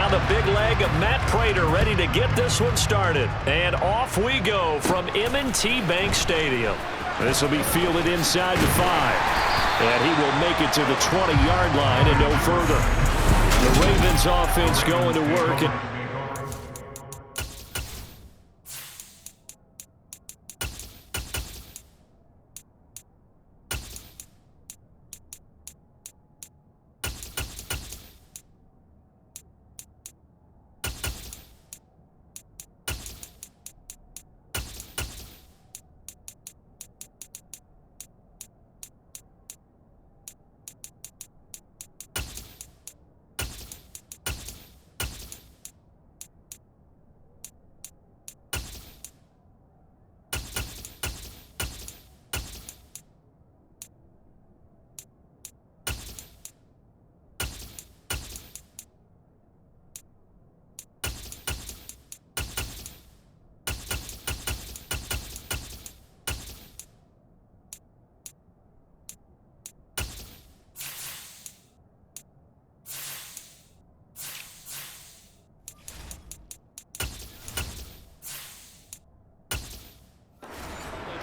Now the big leg of Matt Prater ready to get this one started. And off we go from M&T Bank Stadium. This will be fielded inside the 5. And he will make it to the 20-yard line and no further. The Ravens offense going to work.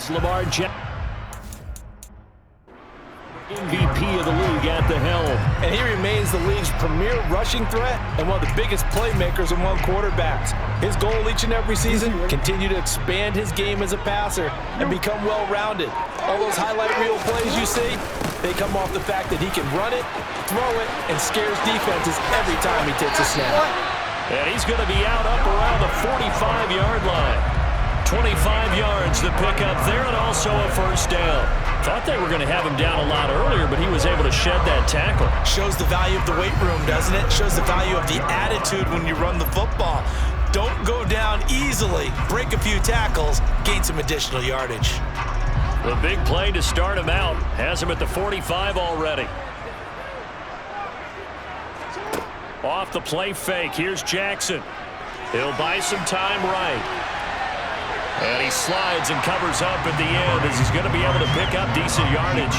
Lamar Jackson, MVP of the league at the helm. And he remains the league's premier rushing threat and one of the biggest playmakers among quarterbacks. His goal each and every season, continue to expand his game as a passer and become well-rounded. All those highlight reel plays you see, they come off the fact that he can run it, throw it, and scares defenses every time he takes a snap. And he's going to be out up around the 45-yard line. 25 yards to pick up there, and also a first down. Thought they were going to have him down a lot earlier, but he was able to shed that tackle. Shows the value of the weight room, doesn't it? Shows the value of the attitude when you run the football. Don't go down easily. Break a few tackles, gain some additional yardage. The big play to start him out. Has him at the 45 already. Off the play fake. Here's Jackson. He'll buy some time right. And he slides and covers up at the end as he's going to be able to pick up decent yardage.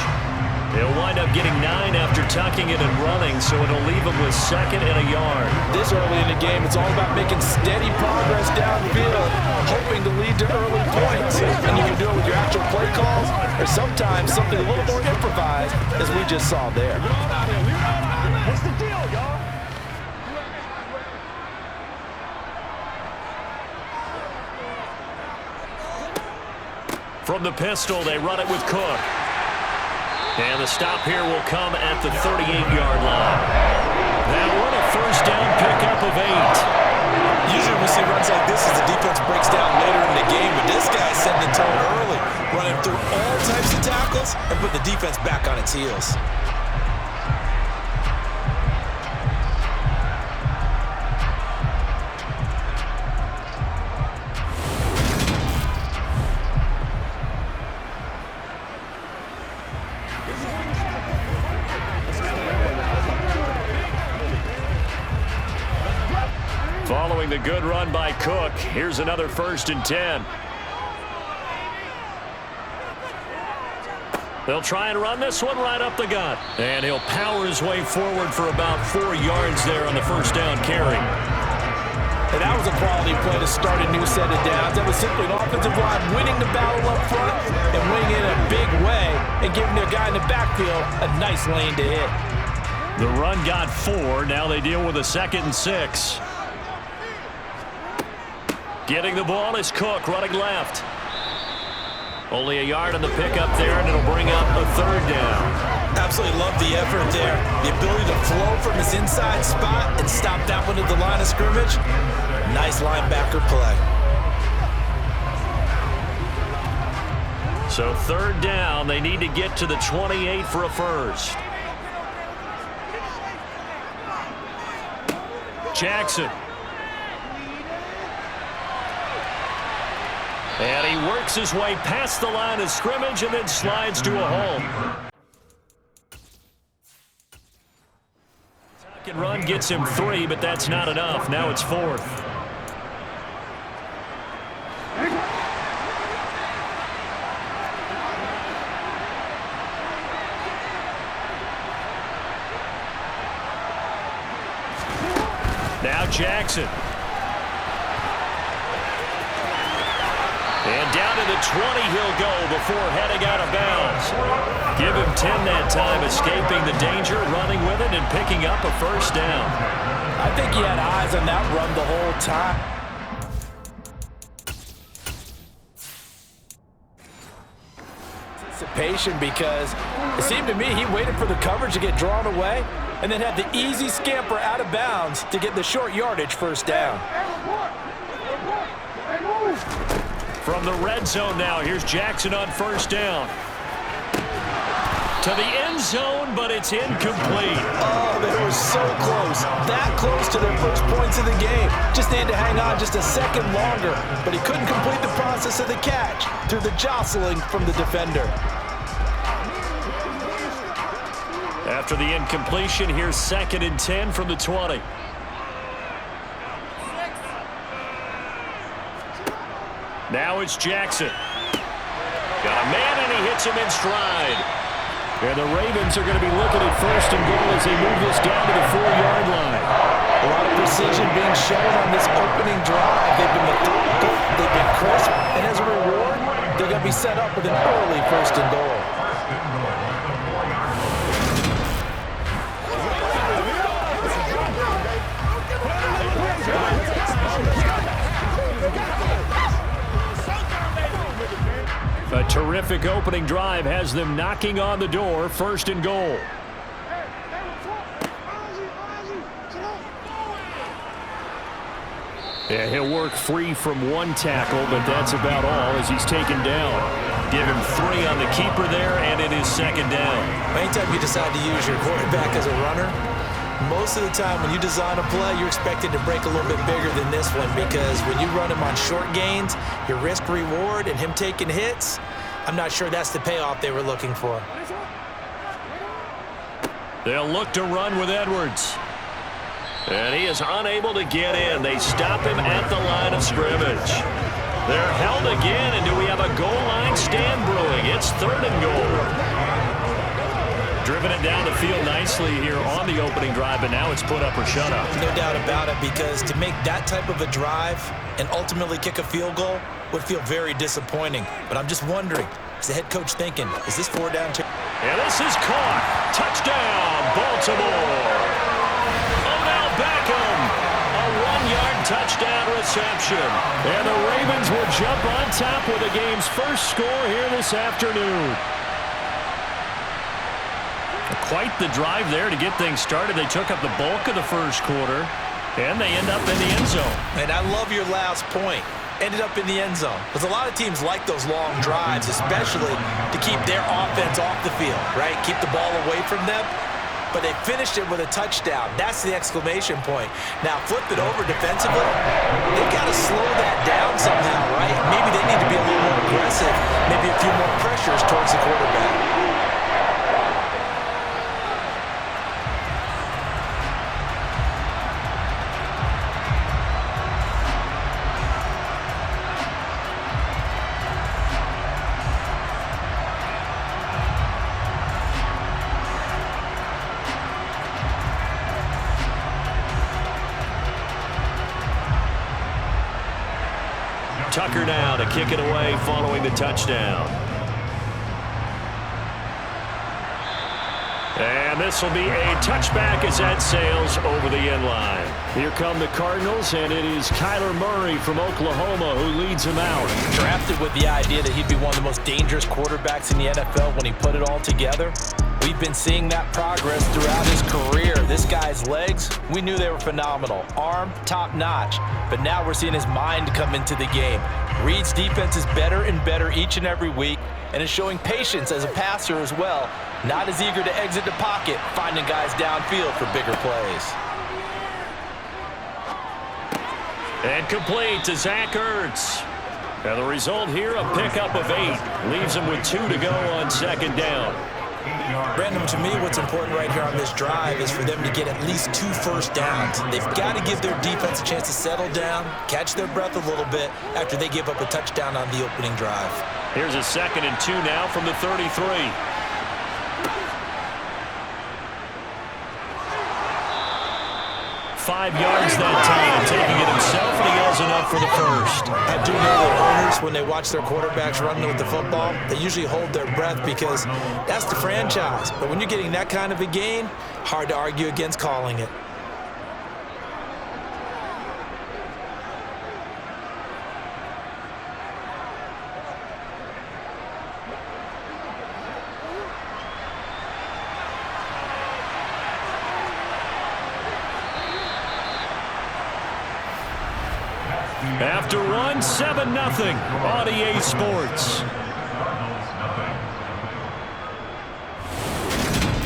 He'll wind up getting 9 after tucking it and running, so it'll leave him with 2nd and a yard. This early in the game, it's all about making steady progress downfield, hoping to lead to early points. And you can do it with your actual play calls, or sometimes something a little more improvised, as we just saw there. What's the deal, y'all? From the pistol, they run it with Cook. And the stop here will come at the 38-yard line. Now what a first down pickup of 8. Usually we see runs like this as the defense breaks down later in the game, but this guy's setting the tone early, running through all types of tackles and put the defense back on its heels. Following the good run by Cook, here's another 1st and 10. They'll try and run this one right up the gut. And he'll power his way forward for about 4 yards there on the first down carry. And that was a quality play to start a new set of downs. That was simply an offensive line winning the battle up front and winning in a big way and giving their guy in the backfield a nice lane to hit. The run got 4. Now they deal with a 2nd and 6. Getting the ball is Cook running left. Only a yard on the pickup there, and it'll bring up a 3rd down. Absolutely love the effort there. The ability to flow from his inside spot and stop that one at the line of scrimmage. Nice linebacker play. So 3rd down, they need to get to the 28 for a first. Jackson. And he works his way past the line of scrimmage and then slides to a hole. Tuck and run gets him 3, but that's not enough. Now it's 4th. Now Jackson. And down to the 20 he'll go before heading out of bounds. Give him 10 that time, escaping the danger, running with it, and picking up a first down. I think he had eyes on that run the whole time. Anticipation, because it seemed to me he waited for the coverage to get drawn away and then had the easy scamper out of bounds to get the short yardage first down. From the red zone now, here's Jackson on first down. To the end zone, but it's incomplete. Oh, they were so close. That close to their first points of the game. Just needed to hang on just a second longer, but he couldn't complete the process of the catch through the jostling from the defender. After the incompletion, here's 2nd and 10 from the 20. Now it's Jackson. Got a man, and he hits him in stride. And the Ravens are going to be looking at 1st and goal as they move this down to the 4-yard line. A lot of precision being shown on this opening drive. They've been methodical, they've been crisp, and as a reward, they're going to be set up with an early 1st and goal. A terrific opening drive has them knocking on the door, 1st and goal. Yeah, he'll work free from one tackle, but that's about all as he's taken down. Give him 3 on the keeper there, and it is 2nd down. Anytime you decide to use your quarterback as a runner, most of the time when you design a play, you're expected to break a little bit bigger than this one, because when you run him on short gains, your risk-reward and him taking hits, I'm not sure that's the payoff they were looking for. They'll look to run with Edwards. And he is unable to get in. They stop him at the line of scrimmage. They're held again, and do we have a goal line stand brewing? It's 3rd and goal. Driven it down the field nicely here on the opening drive, but now it's put up or shut up. No doubt about it, because to make that type of a drive and ultimately kick a field goal would feel very disappointing. But I'm just wondering, is the head coach thinking, is this 4 down? And this is caught. Touchdown, Baltimore. Odell Beckham, a 1-yard touchdown reception. And the Ravens will jump on top with the game's first score here this afternoon. Quite the drive there to get things started. They took up the bulk of the first quarter, and they end up in the end zone. And I love your last point. Ended up in the end zone. Because a lot of teams like those long drives, especially to keep their offense off the field, right? Keep the ball away from them. But they finished it with a touchdown. That's the exclamation point. Now, flip it over defensively. They've got to slow that down somehow, right? Maybe they need to be a little more aggressive. Maybe a few more pressures towards the quarterback. Tucker now to kick it away following the touchdown. And this will be a touchback as that sails over the end line. Here come the Cardinals, and it is Kyler Murray from Oklahoma who leads them out. Drafted with the idea that he'd be one of the most dangerous quarterbacks in the NFL when he put it all together. We've been seeing that progress throughout his career. This guy's legs, we knew they were phenomenal. Arm, top-notch. But now we're seeing his mind come into the game. Reed's defense is better and better each and every week, and is showing patience as a passer as well. Not as eager to exit the pocket, finding guys downfield for bigger plays. And complete to Zach Ertz. And the result here, a pickup of 8. Leaves him with 2 to go on 2nd down. Brandon, to me, what's important right here on this drive is for them to get at least 2 first downs. They've got to give their defense a chance to settle down, catch their breath a little bit after they give up a touchdown on the opening drive. Here's a 2nd and 2 now from the 33. 5 yards that time, taking it himself, and he has enough for the first. I do know that owners, when they watch their quarterbacks running with the football, they usually hold their breath because that's the franchise. But when you're getting that kind of a gain, hard to argue against calling it. After one, 7-0 on EA Sports.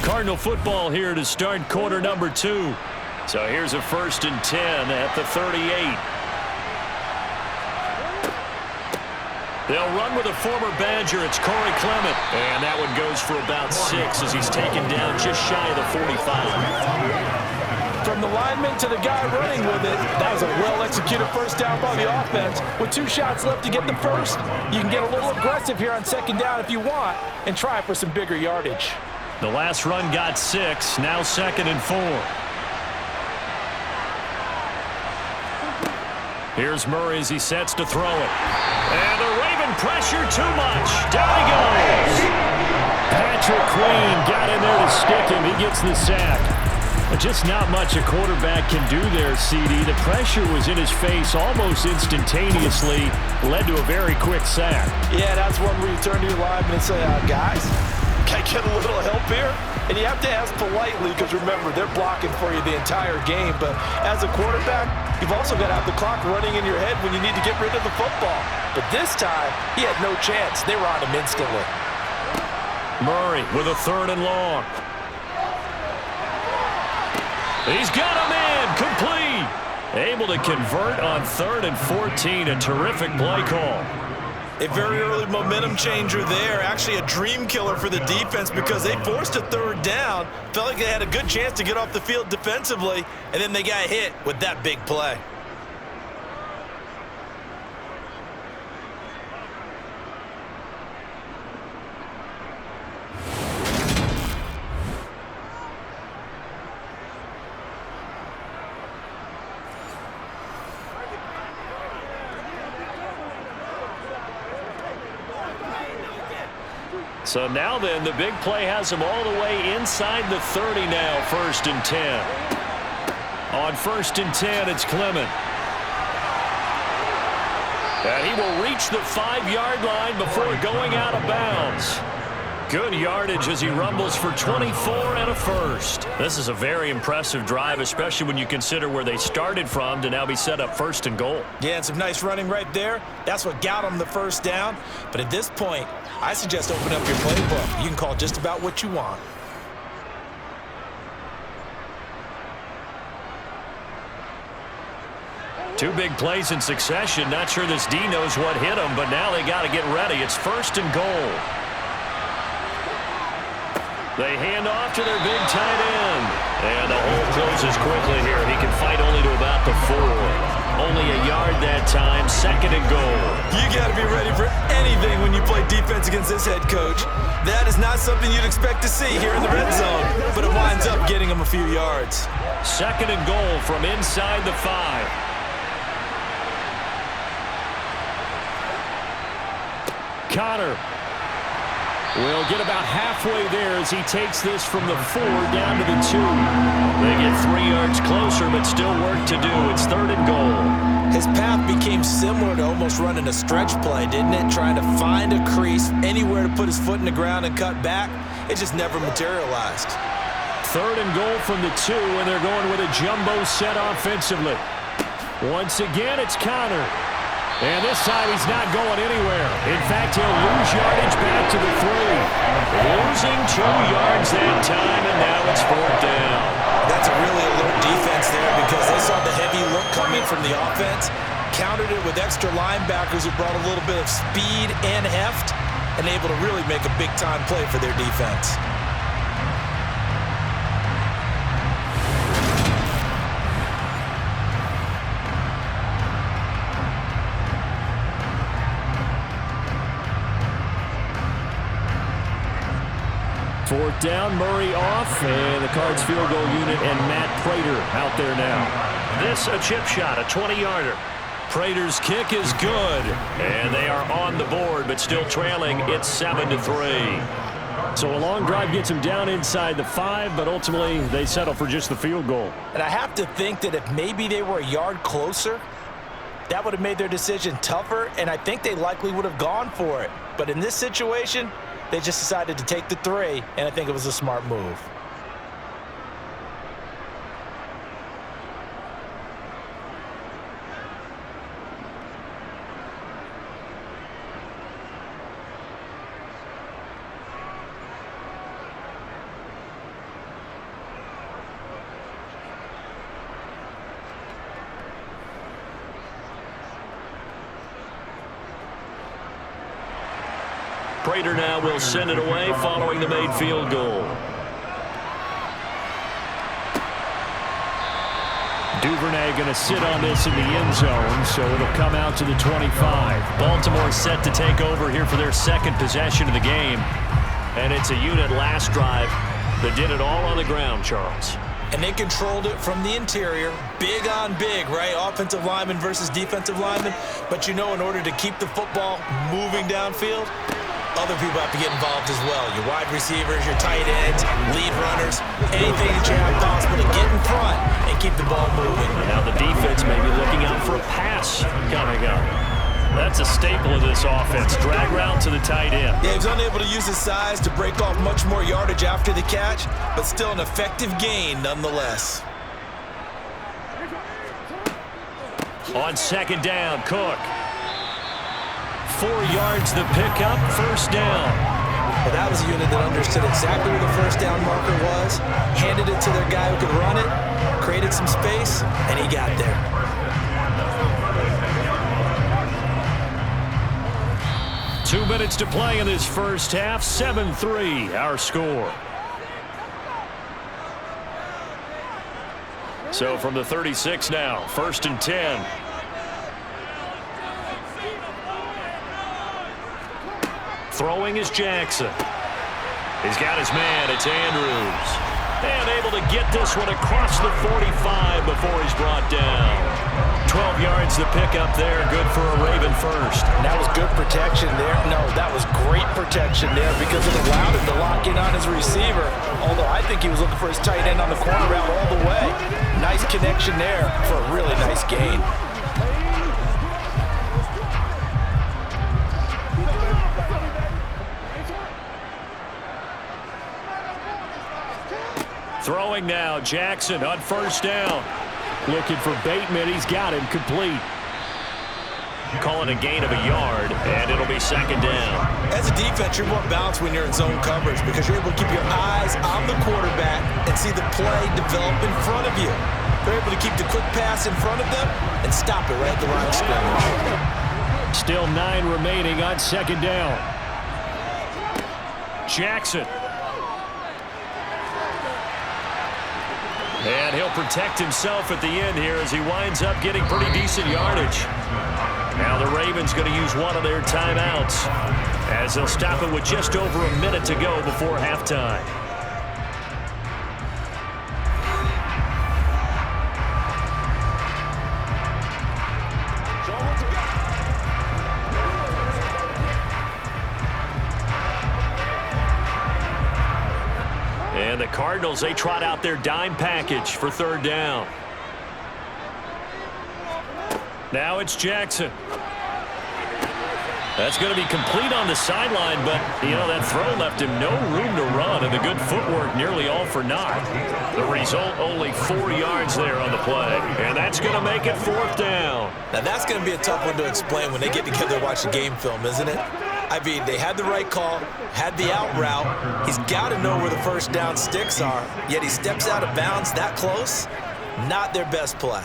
Cardinal football here to start quarter number 2. So here's a 1st and 10 at the 38. They'll run with a former Badger. It's Corey Clement. And that one goes for about 6 as he's taken down just shy of the 45. From the lineman to the guy running with it, that was a well-executed first down by the offense. With 2 shots left to get the first, you can get a little aggressive here on 2nd down if you want and try for some bigger yardage. The last run got 6, now 2nd and 4. Here's Murray as he sets to throw it. And the Raven pressure too much. Down he goes. Patrick Queen got in there to stick him. He gets the sack. But just not much a quarterback can do there, CD. The pressure was in his face almost instantaneously, led to a very quick sack. Yeah, that's one where you turn to your lineman and say, guys, can I get a little help here? And you have to ask politely because, remember, they're blocking for you the entire game. But as a quarterback, you've also got to have the clock running in your head when you need to get rid of the football. But this time, he had no chance. They were on him instantly. Murray with a 3rd and long. He's got him in, complete. Able to convert on 3rd and 14, a terrific play call. A very early momentum changer there. Actually a dream killer for the defense because they forced a 3rd down. Felt like they had a good chance to get off the field defensively, and then they got hit with that big play. So now then, the big play has him all the way inside the 30 now, 1st and 10. On 1st and 10, it's Clement. And he will reach the 5-yard line before going out of bounds. Good yardage as he rumbles for 24 and a first. This is a very impressive drive, especially when you consider where they started from to now be set up 1st and goal. Yeah, and some nice running right there. That's what got them the 1st down. But at this point, I suggest open up your playbook. You can call just about what you want. Two big plays in succession. Not sure this D knows what hit him, but now they got to get ready. It's 1st and goal. They hand off to their big tight end. And the hole closes quickly here. He can fight only to about the 4. Only a yard that time, 2nd and goal. You got to be ready for anything when you play defense against this head coach. That is not something you'd expect to see here in the red zone, but it winds up getting him a few yards. 2nd and goal from inside the 5. Connor will get about halfway there as he takes this from the 4 down to the 2. They get 3 yards closer, but still work to do. It's 3rd and goal. His path became similar to almost running a stretch play, didn't it? Trying to find a crease, anywhere to put his foot in the ground and cut back. It just never materialized. 3rd and goal from the 2, and they're going with a jumbo set offensively. Once again, it's Connor. And this time he's not going anywhere. In fact, he'll lose yardage back to the 3. Losing 2 yards that time, and now it's 4th down. That's a really alert defense there because they saw the heavy look coming from the offense, countered it with extra linebackers who brought a little bit of speed and heft, and able to really make a big-time play for their defense. Fourth down, Murray off, and the Cards field goal unit and Matt Prater out there now. This a chip shot, a 20-yarder. Prater's kick is good, and they are on the board, but still trailing. It's 7-3. So a long drive gets them down inside the 5, but ultimately they settle for just the field goal. And I have to think that if maybe they were a yard closer, that would have made their decision tougher, and I think they likely would have gone for it. But in this situation, they just decided to take the 3, and I think it was a smart move. Prater now will send it away following the made field goal. Duvernay going to sit on this in the end zone, so it'll come out to the 25. Baltimore set to take over here for their second possession of the game. And it's a unit last drive that did it all on the ground, Charles. And they controlled it from the interior, big on big, right? Offensive lineman versus defensive lineman. But you know, in order to keep the football moving downfield, other people have to get involved as well. Your wide receivers, your tight ends, lead runners, anything that you have possible to get in front and keep the ball moving. Now the defense may be looking out for a pass coming up. That's a staple of this offense. Drag route to the tight end. Yeah, he was unable to use his size to break off much more yardage after the catch, but still an effective gain nonetheless. On second down, Cook. 4 yards the pickup, first down. Well, that was a unit that understood exactly where the first down marker was, handed it to their guy who could run it, created some space, and he got there. Two minutes to play in this first half, 7-3, our score. So from the 36 now, first and 10. Throwing is Jackson. He's got his man. It's Andrews. And able to get this one across the 45 before he's brought down. 12 yards the pickup there. Good for a Raven first. And that was good protection there. No, that was great protection there because it allowed him to lock in on his receiver. Although I think he was looking for his tight end on the corner route all the way. Nice connection there for a really nice gain. Throwing now, Jackson on first down. Looking for Bateman. He's got him complete. Calling a gain of a yard, and it'll be second down. As a defense, you're more balanced when you're in zone coverage because you're able to keep your eyes on the quarterback and see the play develop in front of you. They're able to keep the quick pass in front of them and stop it right at the line of scrimmage. Still 9 remaining on second down. Jackson. And he'll protect himself at the end here as he winds up getting pretty decent yardage. Now the Ravens going to use one of their timeouts as they'll stop it with just over a minute to go before halftime. And the Cardinals, they trot out their dime package for third down. Now it's Jackson. That's going to be complete on the sideline, but, you know, that throw left him no room to run, and the good footwork nearly all for naught. The result, only 4 yards there on the play, and that's going to make it fourth down. Now, that's going to be a tough one to explain when they get together and watch the game film, isn't it? I mean, they had the right call, had the out route. He's got to know where the first down sticks are, yet he steps out of bounds that close. Not their best play.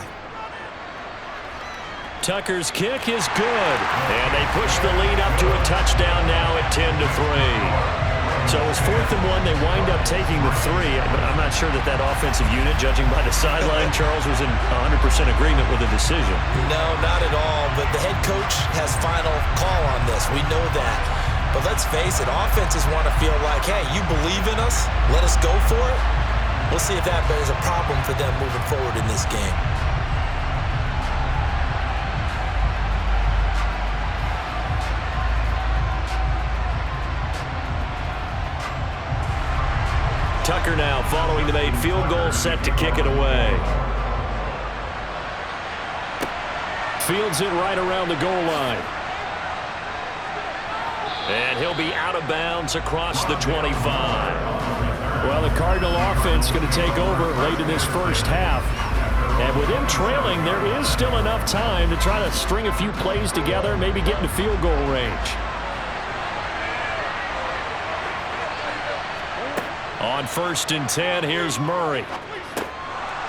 Tucker's kick is good, and they push the lead up to a touchdown now at 10-3. So it's 4th and 1. They wind up taking the 3, but I'm not sure that offensive unit, judging by the sideline, Charles, was in 100% agreement with the decision. No, not at all, but the head coach has final call on this. We know that. But let's face it, offenses want to feel like, hey, you believe in us, let us go for it. We'll see if that is a problem for them moving forward in this game. Tucker now following the made field goal, set to kick it away. Fields it right around the goal line. And he'll be out of bounds across the 25. Well, the Cardinal offense going to take over late in this first half. And with him trailing, there is still enough time to try to string a few plays together, maybe get into field goal range. On 1st and 10, here's Murray.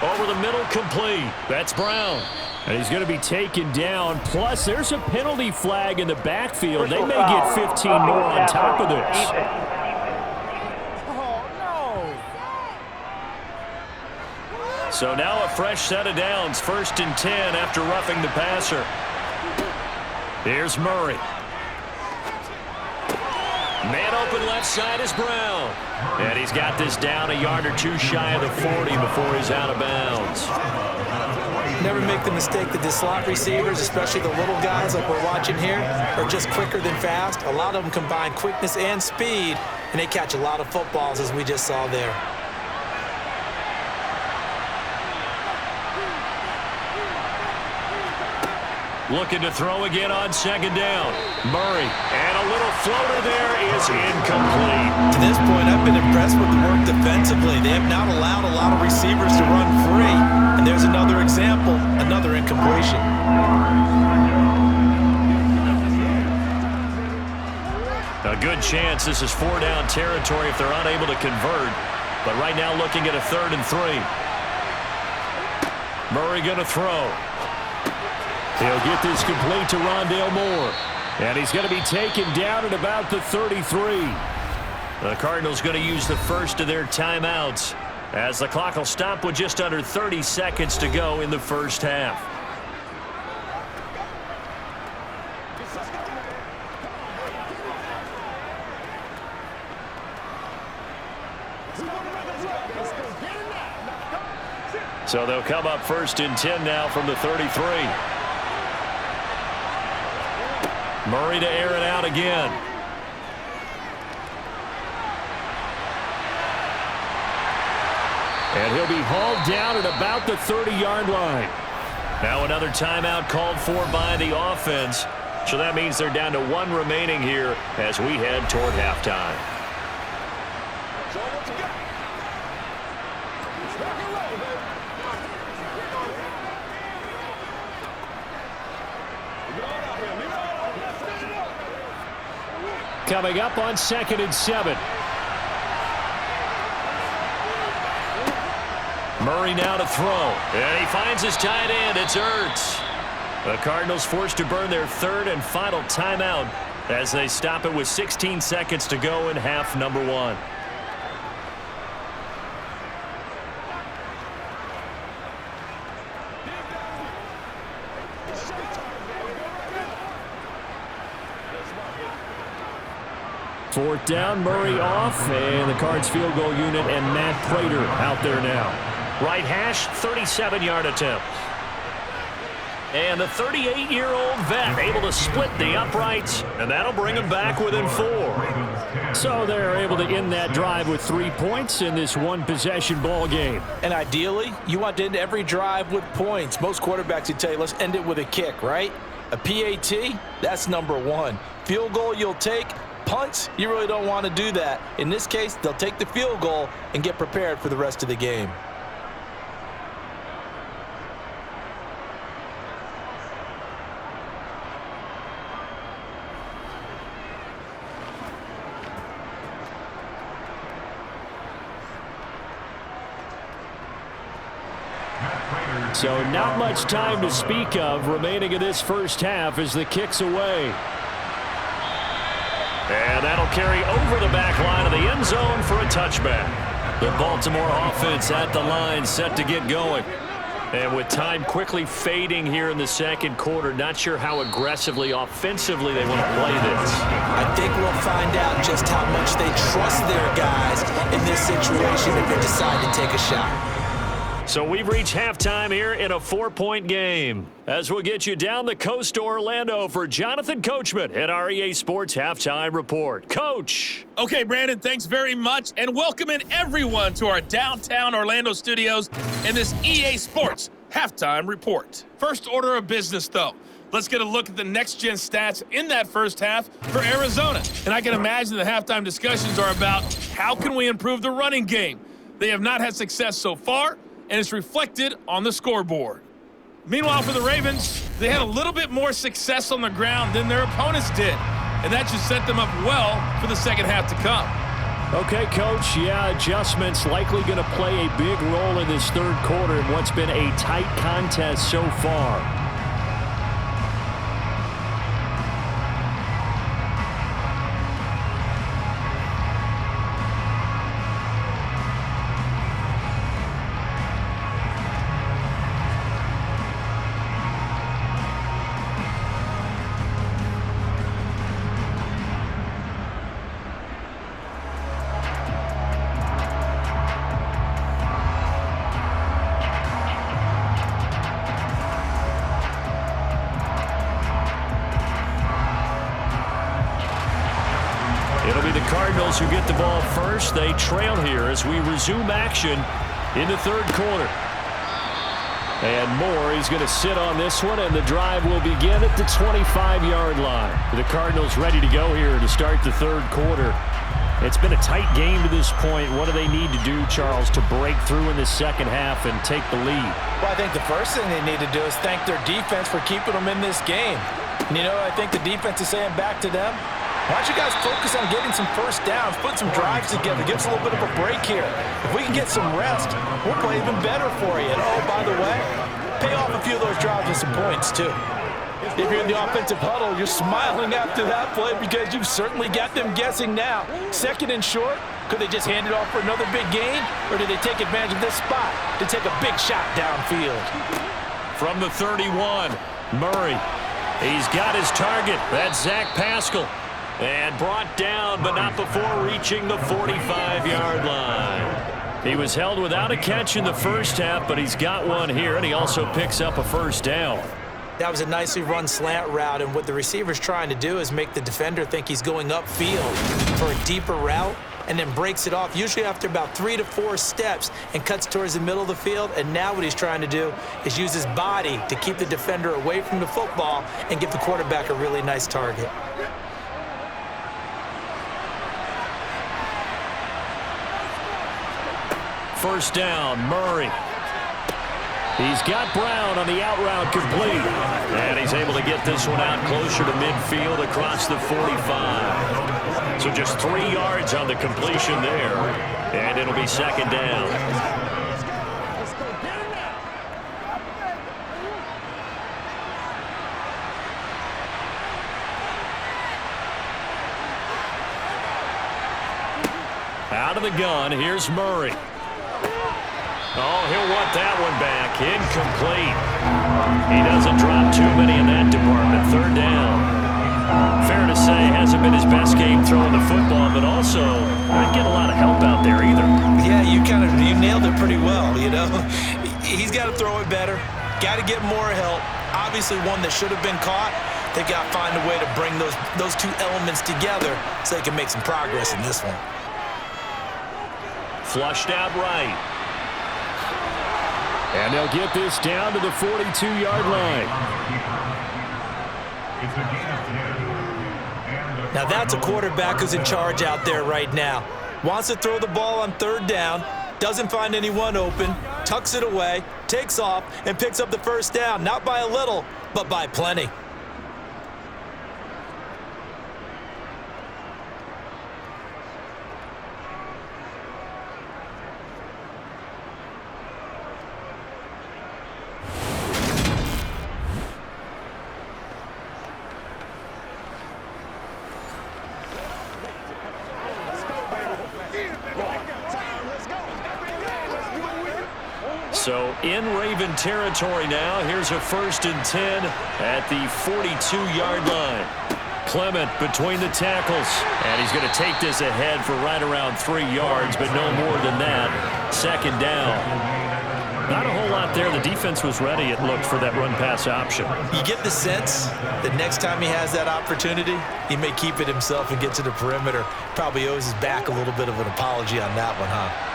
Over the middle, complete. That's Brown. And he's going to be taken down. Plus, there's a penalty flag in the backfield. They may get 15 more on top of this. So now a fresh set of downs. 1st and 10 after roughing the passer. Here's Murray. Man open left side is Brown. And he's got this down a yard or two shy of the 40 before he's out of bounds. Never make the mistake that the slot receivers, especially the little guys like we're watching here, are just quicker than fast. A lot of them combine quickness and speed, and they catch a lot of footballs, as we just saw there. Looking to throw again on 2nd down. Murray, and a little floater there is incomplete. To this point, I've been impressed with the work defensively. They have not allowed a lot of receivers to run free. And there's another example, another incompletion. A good chance this is 4-down territory if they're unable to convert. But right now looking at a 3rd and 3. Murray going to throw. He'll get this complete to Rondale Moore. And he's going to be taken down at about the 33. The Cardinals going to use the first of their timeouts as the clock will stop with just under 30 seconds to go in the first half. So they'll come up 1st and 10 now from the 33. Murray to air it out again. And he'll be hauled down at about the 30-yard line. Now another timeout called for by the offense. So that means they're down to 1 remaining here as we head toward halftime. Coming up on 2nd and 7. Murray now to throw. And he finds his tight end. It's Ertz. The Cardinals forced to burn their 3rd and final timeout as they stop it with 16 seconds to go in half number 1. Fourth down, Murray off, and the Cards field goal unit and Matt Prater out there now. Right hash, 37-yard attempt. And the 38-year-old vet able to split the uprights, and that'll bring him back within 4. So they're able to end that drive with 3 points in this one-possession ball game. And ideally, you want to end every drive with points. Most quarterbacks would tell you, let's end it with a kick, right? A PAT, that's number 1. Field goal you'll take. Punts, you really don't want to do that. In this case, they'll take the field goal and get prepared for the rest of the game. So not much time to speak of remaining in this first half as the kick's away. And that'll carry over the back line of the end zone for a touchback. The Baltimore offense at the line set to get going. And with time quickly fading here in the second quarter, not sure how aggressively, offensively they want to play this. I think we'll find out just how much they trust their guys in this situation if they decide to take a shot. So we've reached halftime here in a 4-point game. As we'll get you down the coast to Orlando for Jonathan Coachman at our EA Sports Halftime Report. Coach. Okay, Brandon, thanks very much. And welcome in everyone to our downtown Orlando studios in this EA Sports Halftime Report. First order of business, though. Let's get a look at the next-gen stats in that first half for Arizona. And I can imagine the halftime discussions are about how can we improve the running game. They have not had success so far, and it's reflected on the scoreboard. Meanwhile, for the Ravens, they had a little bit more success on the ground than their opponents did, and that should set them up well for the second half to come. Okay, Coach, yeah, adjustments likely going to play a big role in this third quarter in what's been a tight contest so far. It'll be the Cardinals who get the ball first. They trail here as we resume action in the third quarter. And Moore, he's going to sit on this one, and the drive will begin at the 25-yard line. The Cardinals ready to go here to start the third quarter. It's been a tight game to this point. What do they need to do, Charles, to break through in the second half and take the lead? Well, I think the first thing they need to do is thank their defense for keeping them in this game. And, you know, I think the defense is saying back to them, why don't you guys focus on getting some first downs, put some drives together, give us a little bit of a break here. If we can get some rest, we'll play even better for you. And, oh, by the way, pay off a few of those drives with some points, too. If you're in the offensive huddle, you're smiling after that play because you've certainly got them guessing now. Second and short, could they just hand it off for another big gain? Or did they take advantage of this spot to take a big shot downfield? From the 31, Murray. He's got his target. That's Zach Pascal. And brought down, but not before reaching the 45-yard line. He was held without a catch in the first half, but he's got one here, and he also picks up a first down. That was a nicely run slant route, and what the receiver's trying to do is make the defender think he's going upfield for a deeper route, and then breaks it off, usually after about 3 to 4 steps, and cuts towards the middle of the field. And now what he's trying to do is use his body to keep the defender away from the football and give the quarterback a really nice target. First down, Murray. He's got Brown on the out route complete. And he's able to get this one out closer to midfield across the 45. So just 3 yards on the completion there. And it'll be second down. Out of the gun, here's Murray. Oh, he'll want that one back. Incomplete. He doesn't drop too many in that department. Third down. Fair to say, hasn't been his best game throwing the football, but also not getting a lot of help out there either. Yeah, you nailed it pretty well, you know. He's got to throw it better. Got to get more help. Obviously one that should have been caught. They got to find a way to bring those two elements together so they can make some progress in this one. Flushed out right. And they'll get this down to the 42-yard line. Now that's a quarterback who's in charge out there right now. Wants to throw the ball on third down, doesn't find anyone open, tucks it away, takes off, and picks up the first down. Not by a little, but by plenty. So in Raven territory now. Here's a 1st and 10 at the 42-yard line. Clement between the tackles. And he's going to take this ahead for right around 3 yards, but no more than that. 2nd down. Not a whole lot there. The defense was ready, it looked, for that run-pass option. You get the sense that next time he has that opportunity, he may keep it himself and get to the perimeter. Probably owes his back a little bit of an apology on that one, huh?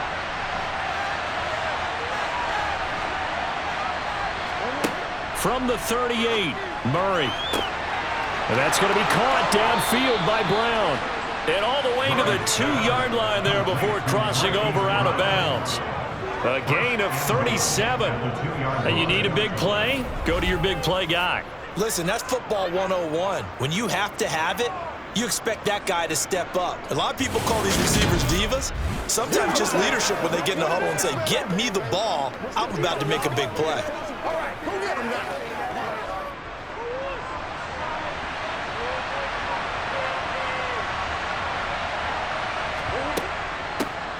From the 38, Murray. And that's going to be caught downfield by Brown. And all the way to the 2-yard line there before crossing over out of bounds. A gain of 37. And you need a big play? Go to your big play guy. Listen, that's football 101. When you have to have it, you expect that guy to step up. A lot of people call these receivers divas. Sometimes just leadership when they get in the huddle and say, get me the ball. I'm about to make a big play.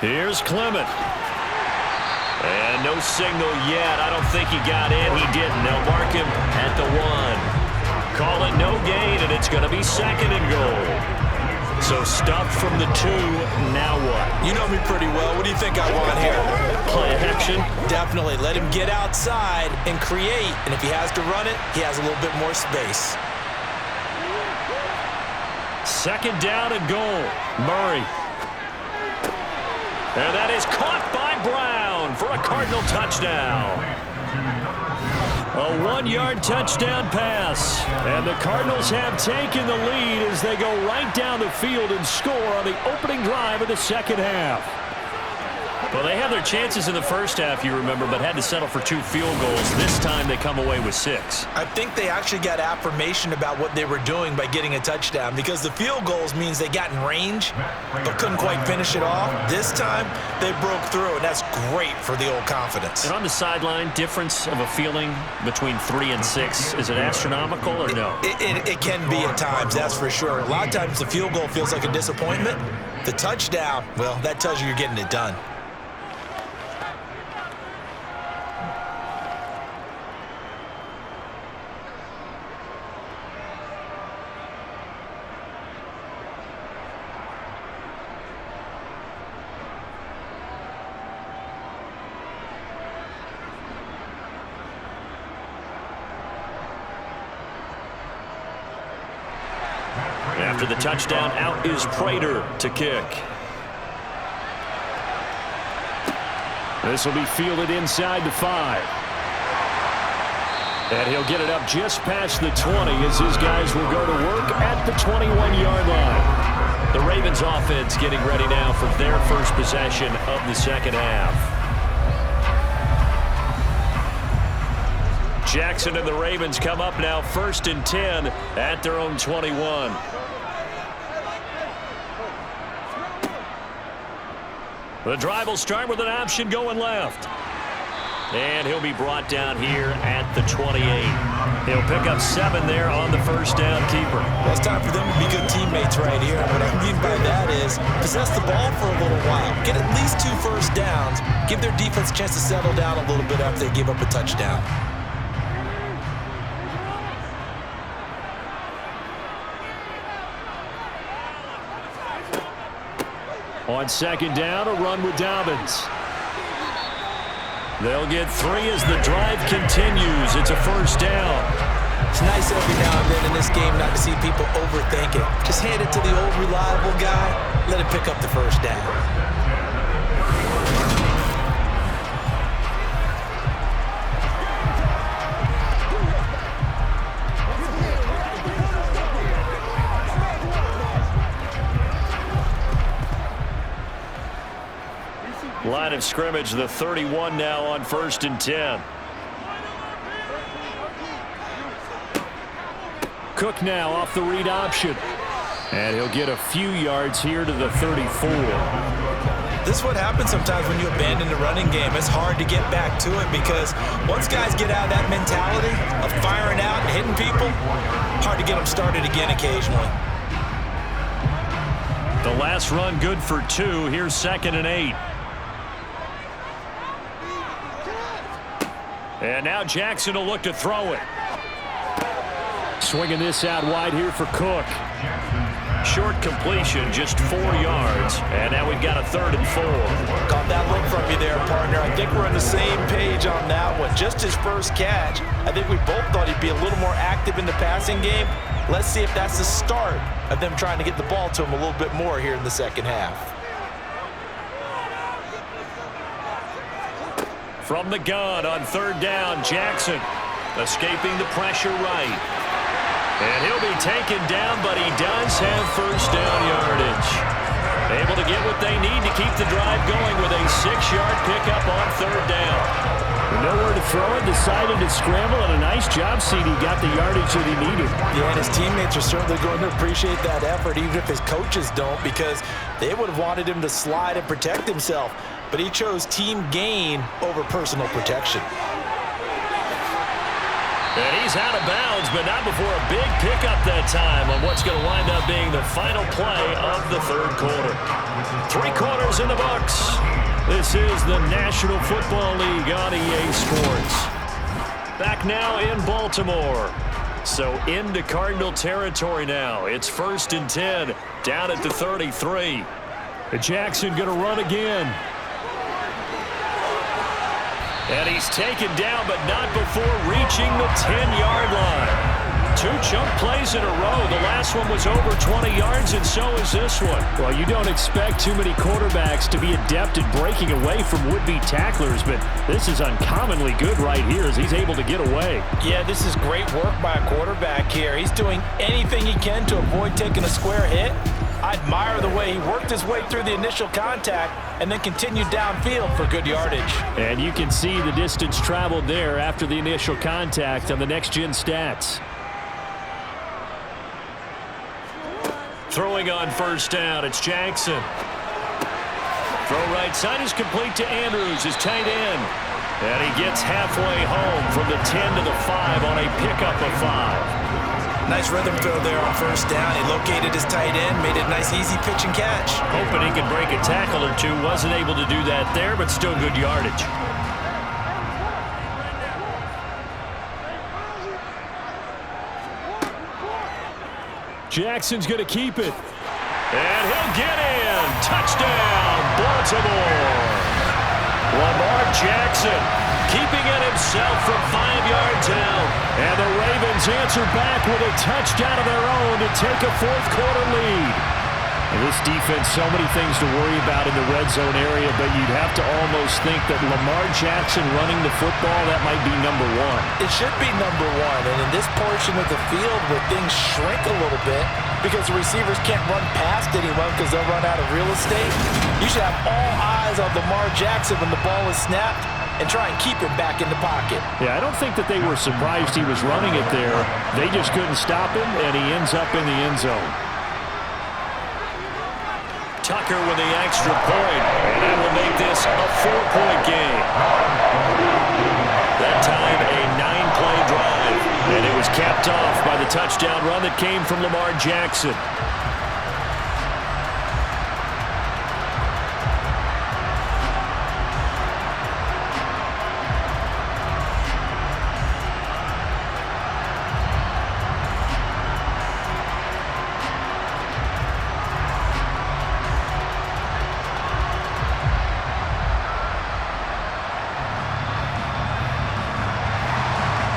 Here's Clement. And no signal yet. I don't think he got in. He didn't. They'll mark him at the 1. Call it no gain, and it's going to be 2nd and goal. So stuffed from the 2. Now what? You know me pretty well. What do you think I want here? Play action. Definitely. Let him get outside and create. And if he has to run it, he has a little bit more space. 2nd down and goal. Murray. And that is caught by Brown for a Cardinal touchdown. A 1-yard touchdown pass. And the Cardinals have taken the lead as they go right down the field and score on the opening drive of the 2nd half. Well, they had their chances in the first half, you remember, but had to settle for 2 field goals. This time they come away with 6. I think they actually got affirmation about what they were doing by getting a touchdown, because the field goals means they got in range but couldn't quite finish it off. This time they broke through, and that's great for the old confidence. And on the sideline, difference of a feeling between 3 and 6, is it astronomical or no? It can be at times, that's for sure. A lot of times the field goal feels like a disappointment. The touchdown, well, that tells you you're getting it done. After the touchdown, out is Prater to kick. This will be fielded inside the 5. And he'll get it up just past the 20 as his guys will go to work at the 21-yard line. The Ravens offense getting ready now for their first possession of the 2nd half. Jackson and the Ravens come up now 1st and 10 at their own 21. The drive will start with an option going left. And he'll be brought down here at the 28. He'll pick up 7 there on the 1st down keeper. Well, it's time for them to be good teammates right here. What I mean by that is possess the ball for a little while. Get at least 2 first downs. Give their defense a chance to settle down a little bit after they give up a touchdown. On 2nd down, a run with Dobbins. They'll get 3 as the drive continues. It's a 1st down. It's nice every now and then in this game not to see people overthink it. Just hand it to the old reliable guy. Let him pick up the 1st down. Line of scrimmage, the 31 now on 1st and 10. Cook now off the read option. And he'll get a few yards here to the 34. This is what happens sometimes when you abandon the running game. It's hard to get back to it because once guys get out of that mentality of firing out and hitting people, hard to get them started again occasionally. The last run good for 2. Here's 2nd and 8. And now Jackson will look to throw it. Swinging this out wide here for Cook. Short completion, just 4 yards. And now we've got a 3rd and 4. Got that look from you there, partner. I think we're on the same page on that one. Just his first catch. I think we both thought he'd be a little more active in the passing game. Let's see if that's the start of them trying to get the ball to him a little bit more here in the second half. From the gun on 3rd down, Jackson escaping the pressure right. And he'll be taken down, but he does have first down yardage. Able to get what they need to keep the drive going with a 6-yard pickup on 3rd down. Nowhere to throw it, decided to scramble, and a nice job, CD. Got the yardage that he needed. Yeah, and his teammates are certainly going to appreciate that effort, even if his coaches don't, because they would have wanted him to slide and protect himself. But he chose team gain over personal protection. And he's out of bounds, but not before a big pickup that time on what's going to wind up being the final play of the 3rd quarter. 3 quarters in the books. This is the National Football League on EA Sports. Back now in Baltimore. So into Cardinal territory now. It's 1st and 10 down at the 33. Jackson going to run again. And he's taken down, but not before reaching the 10-yard line. 2 chunk plays in a row. The last one was over 20 yards, and so is this one. Well, you don't expect too many quarterbacks to be adept at breaking away from would-be tacklers, but this is uncommonly good right here as he's able to get away. Yeah, this is great work by a quarterback here. He's doing anything he can to avoid taking a square hit. I admire the way he worked his way through the initial contact and then continued downfield for good yardage. And you can see the distance traveled there after the initial contact on the next-gen stats. Throwing on 1st down, it's Jackson. Throw right side is complete to Andrews, his tight end. And he gets halfway home from the 10 to the 5 on a pickup of 5. Nice rhythm throw there on 1st down. He located his tight end, made it a nice easy pitch and catch. Hoping he could break a tackle or two. Wasn't able to do that there, but still good yardage. Jackson's going to keep it. And he'll get in. Touchdown, Baltimore. Lamar Jackson keeping it himself from 5 yards out. And the Ravens answer back with a touchdown of their own to take a 4th quarter lead. And this defense, so many things to worry about in the red zone area, but you'd have to almost think that Lamar Jackson running the football, that might be number 1. It should be number 1, and in this portion of the field where things shrink a little bit because the receivers can't run past anyone because they'll run out of real estate, you should have all eyes on Lamar Jackson when the ball is snapped and try and keep him back in the pocket. Yeah, I don't think that they were surprised he was running it there. They just couldn't stop him, and he ends up in the end zone. Tucker with the extra point, and that will make this a 4-point game. That time, a 9-play drive, and it was capped off by the touchdown run that came from Lamar Jackson.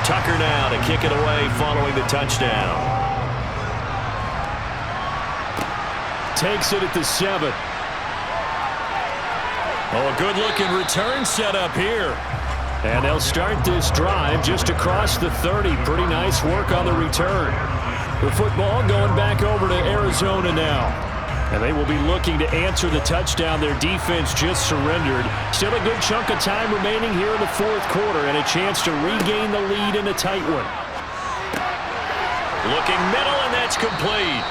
Tucker now to kick it away following the touchdown. Takes it at the 7. Oh, a good-looking return set up here. And they'll start this drive just across the 30. Pretty nice work on the return. The football going back over to Arizona now. And they will be looking to answer the touchdown their defense just surrendered. Still a good chunk of time remaining here in the 4th quarter and a chance to regain the lead in a tight one. Looking middle, and that's complete.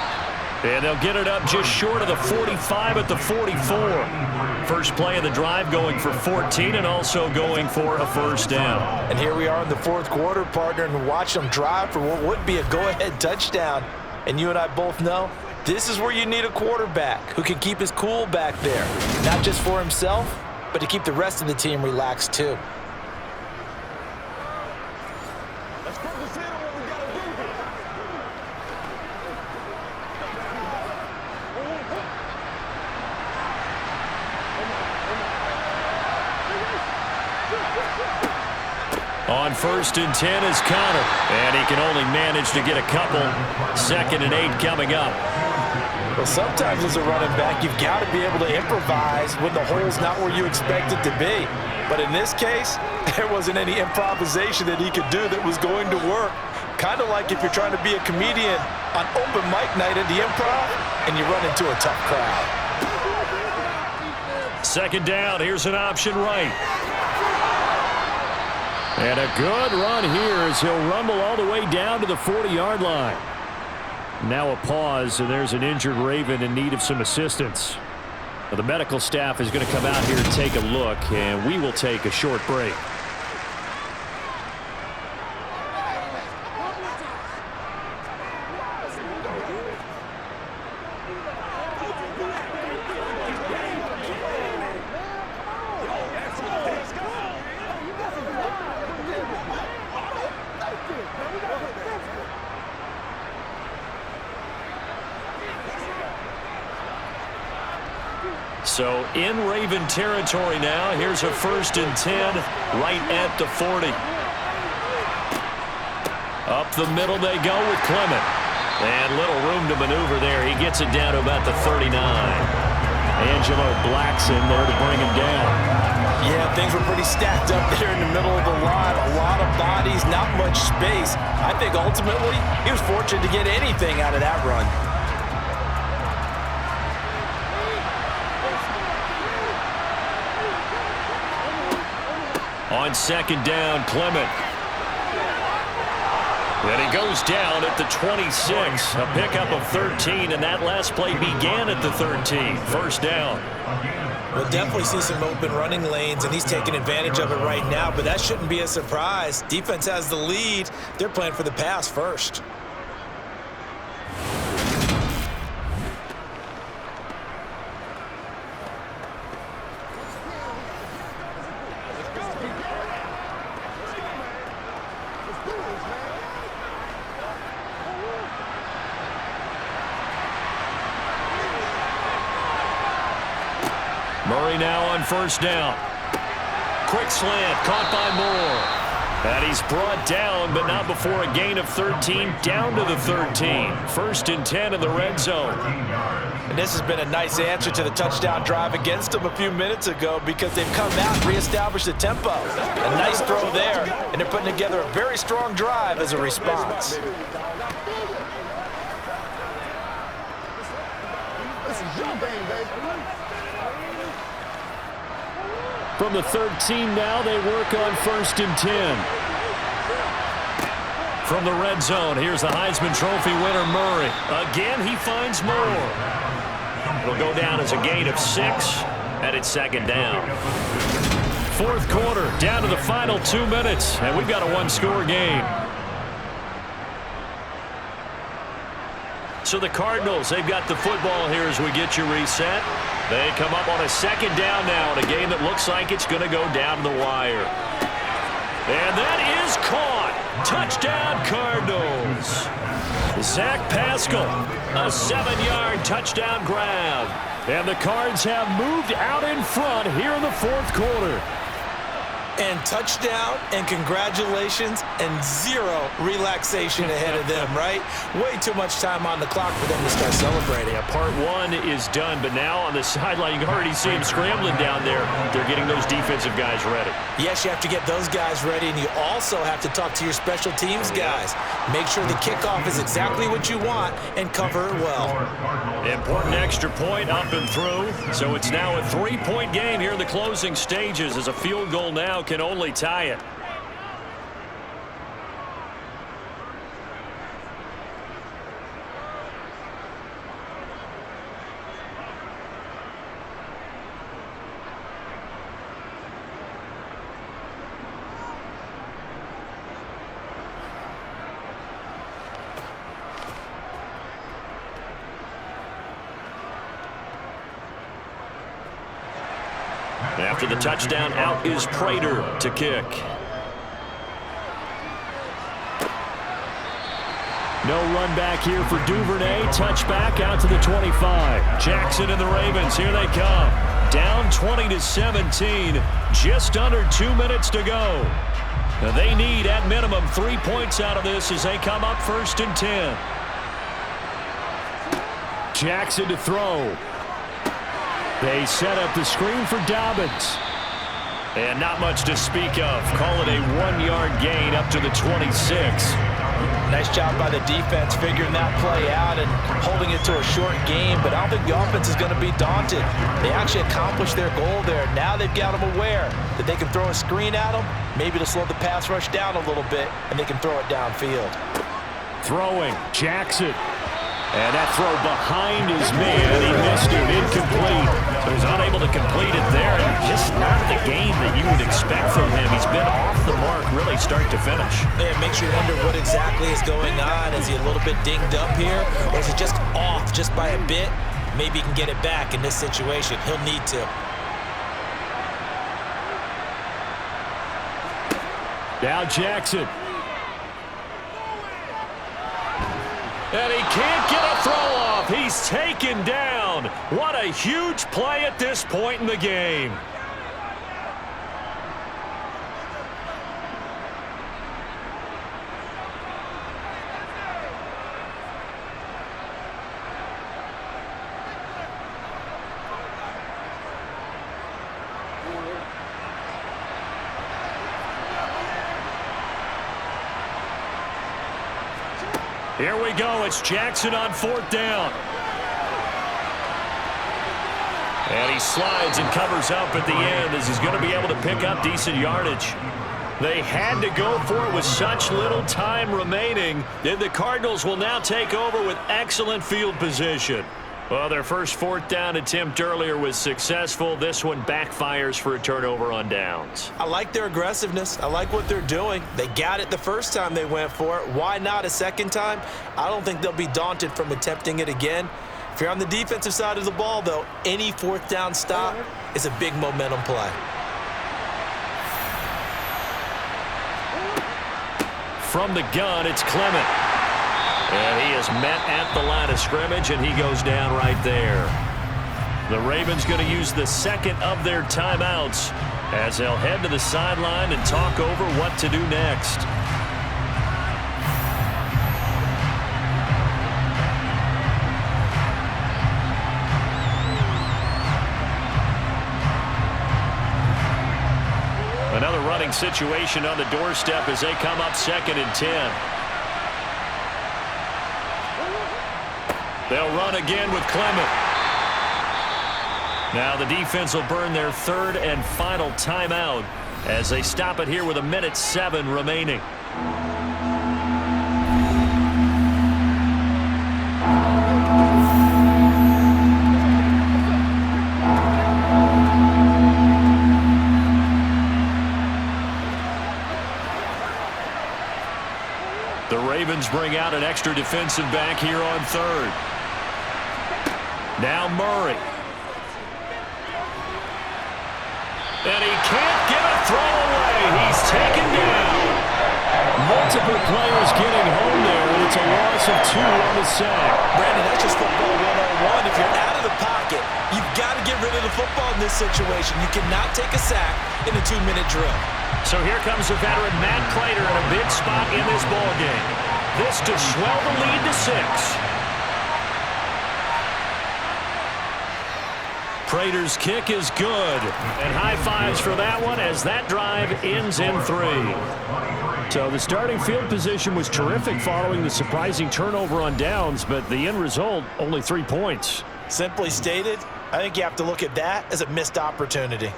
And they'll get it up just short of the 45 at the 44. First play of the drive going for 14 and also going for a 1st down. And here we are in the 4th quarter, partner, and watch them drive for what would be a go-ahead touchdown. And you and I both know this is where you need a quarterback who can keep his cool back there. Not just for himself, but to keep the rest of the team relaxed too. On 1st and 10 is Connor. And he can only manage to get a couple. 2nd and 8 coming up. Well, sometimes as a running back, you've got to be able to improvise when the hole's not where you expect it to be. But in this case, there wasn't any improvisation that he could do that was going to work. Kind of like if you're trying to be a comedian on open mic night at the Improv and you run into a tough crowd. 2nd down. Here's an option right. And a good run here as he'll rumble all the way down to the 40-yard line. Now a pause, and there's an injured Raven in need of some assistance. Well, the medical staff is going to come out here and take a look, and we will take a short break. So in Raven territory now. Here's a 1st and 10 right at the 40. Up the middle they go with Clement. And little room to maneuver there. He gets it down to about the 39. Angelo Blackson there to bring him down. Yeah, things were pretty stacked up there in the middle of the line. A lot of bodies, not much space. I think ultimately he was fortunate to get anything out of that run. On 2nd down, Clement. And he goes down at the 26. A pickup of 13, and that last play began at the 13. 1st down. We'll definitely see some open running lanes, and he's taking advantage of it right now, but that shouldn't be a surprise. Defense has the lead. They're playing for the pass first. Murray now on 1st down. Quick slant, caught by Moore. And he's brought down, but not before a gain of 13, down to the 13. 1st and 10 in the red zone. And this has been a nice answer to the touchdown drive against them a few minutes ago because they've come out and reestablished the tempo. A nice throw there, and they're putting together a very strong drive as a response. From the 13 now, they work on 1st and 10. From the red zone, here's the Heisman Trophy winner, Murray. Again, he finds Moore. It'll go down as a gain of 6, and it's 2nd down. 4th quarter, down to the final 2 minutes, and we've got a one-score game. So the Cardinals, they've got the football here as we get you reset. They come up on a 2nd down now in a game that looks like it's going to go down to the wire. And that is caught. Touchdown, Cardinals. Zach Pascal, a 7-yard touchdown grab. And the Cards have moved out in front here in the 4th quarter. And touchdown, and congratulations, and 0 relaxation ahead of them, right? Way too much time on the clock for them to start celebrating. Yeah, part 1 is done, but now on the sideline, you can already see him scrambling down there. They're getting those defensive guys ready. Yes, you have to get those guys ready, and you also have to talk to your special teams guys. Make sure the kickoff is exactly what you want and cover it well. Important extra point up and through. So it's now a 3-point game here in the closing stages as a field goal now can only tie it. After the touchdown, out is Prater to kick. No run back here for Duvernay. Touchback out to the 25. Jackson and the Ravens, here they come. Down 20-17. Just under 2 minutes to go. Now they need, at minimum, 3 points out of this as they come up 1st and 10. Jackson to throw. They set up the screen for Dobbins. And not much to speak of. Call it a 1-yard gain up to the 26. Nice job by the defense figuring that play out and holding it to a short game, but I don't think the offense is going to be daunted. They actually accomplished their goal there. Now they've got them aware that they can throw a screen at them, maybe to slow the pass rush down a little bit, and they can throw it downfield. Throwing, Jackson. And that throw behind his man. He missed him, incomplete. So he's unable to complete it there. And just not the game that you would expect from him. He's been off the mark really start to finish. Yeah, it makes you wonder what exactly is going on. Is he a little bit dinged up here? Or is it just off just by a bit? Maybe he can get it back in this situation. He'll need to. Now Jackson. And he can't get a throw off. He's taken down. What a huge play at this point in the game. Here we go. It's Jackson on 4th down. And he slides and covers up at the end as he's going to be able to pick up decent yardage. They had to go for it with such little time remaining. Then the Cardinals will now take over with excellent field position. Well, their first 4th down attempt earlier was successful. This one backfires for a turnover on downs. I like their aggressiveness. I like what they're doing. They got it the first time they went for it. Why not a second time? I don't think they'll be daunted from attempting it again. If you're on the defensive side of the ball, though, any 4th down stop is a big momentum play. From the gun, it's Clement. And he is met at the line of scrimmage, and he goes down right there. The Ravens going to use the second of their timeouts as they'll head to the sideline and talk over what to do next. Another running situation on the doorstep as they come up 2nd and 10. They'll run again with Clement. Now the defense will burn their 3rd and final timeout as they stop it here with 1:07 remaining. The Ravens bring out an extra defensive back here on 3rd. Now Murray. And he can't get a throw away. He's taken down. Multiple players getting home there, and it's a loss of 2 on the sack. Brandon, that's just football 101. If you're out of the pocket, you've got to get rid of the football in this situation. You cannot take a sack in a 2-minute drill. So here comes the veteran Matt Prater in a big spot in this ball game. This to swell the lead to 6. Prater's kick is good. And high fives for that one as that drive ends in 3. So the starting field position was terrific following the surprising turnover on downs, but the end result, only 3 points. Simply stated, I think you have to look at that as a missed opportunity.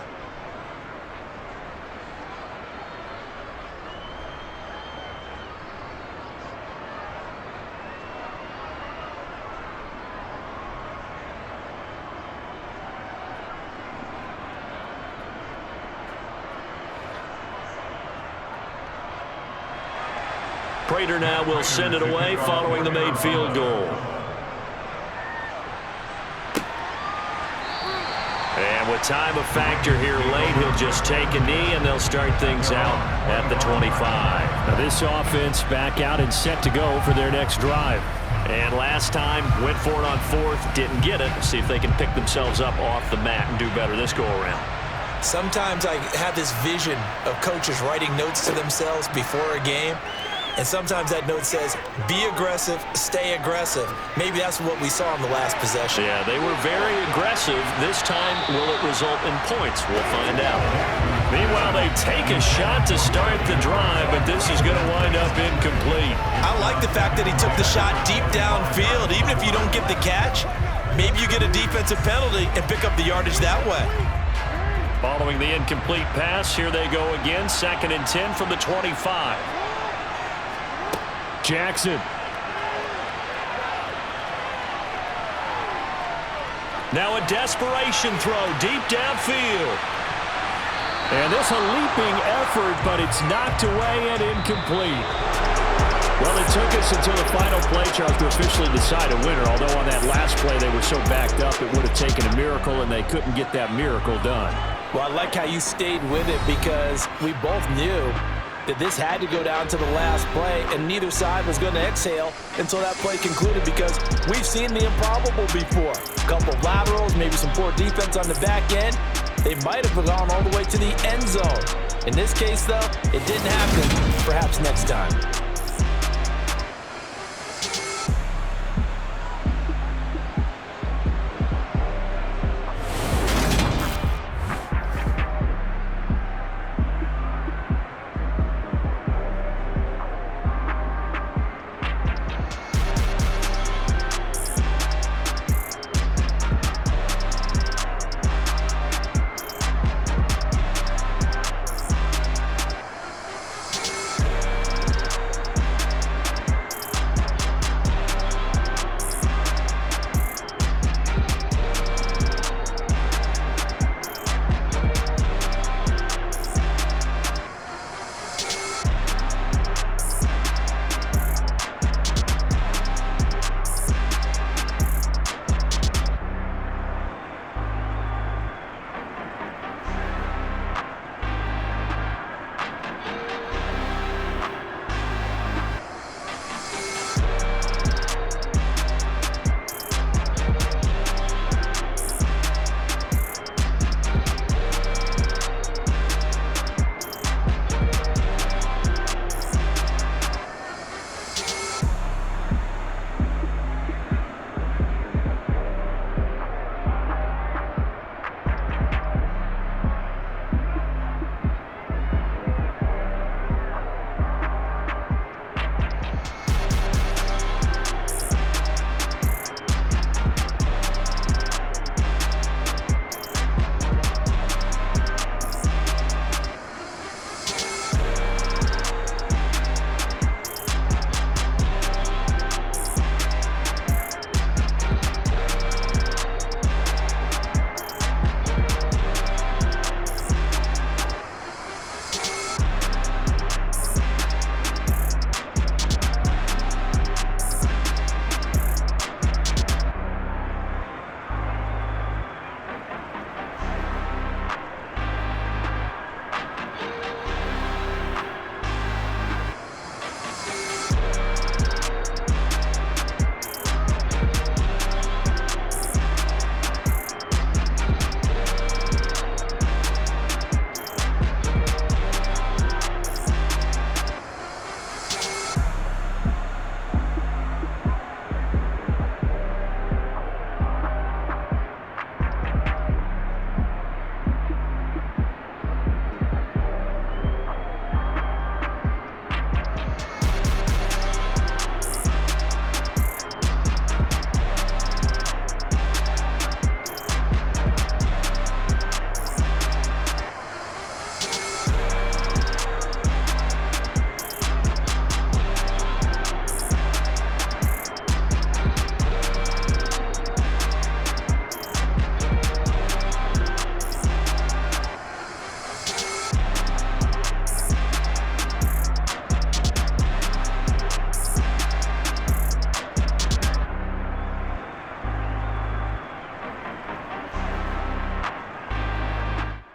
Prater now will send it away following the made field goal. And with time a factor here late, he'll just take a knee and they'll start things out at the 25. Now this offense back out and set to go for their next drive. And last time went for it on 4th, didn't get it. See if they can pick themselves up off the mat and do better this go around. Sometimes I have this vision of coaches writing notes to themselves before a game, and sometimes that note says, be aggressive, stay aggressive. Maybe that's what we saw in the last possession. Yeah, they were very aggressive. This time, will it result in points? We'll find out. Meanwhile, they take a shot to start the drive, but this is going to wind up incomplete. I like the fact that he took the shot deep downfield. Even if you don't get the catch, maybe you get a defensive penalty and pick up the yardage that way. Following the incomplete pass, here they go again. 2nd and 10 from the 25. Jackson. Now a desperation throw deep downfield. And this a leaping effort, but it's knocked away and incomplete. Well, it took us until the final play, Charles, to officially decide a winner. Although on that last play they were so backed up, it would have taken a miracle, and they couldn't get that miracle done. Well, I like how you stayed with it because we both knew that this had to go down to the last play, and neither side was going to exhale until that play concluded because we've seen the improbable before. A couple of laterals, maybe some poor defense on the back end. They might have gone all the way to the end zone. In this case, though, it didn't happen. Perhaps next time.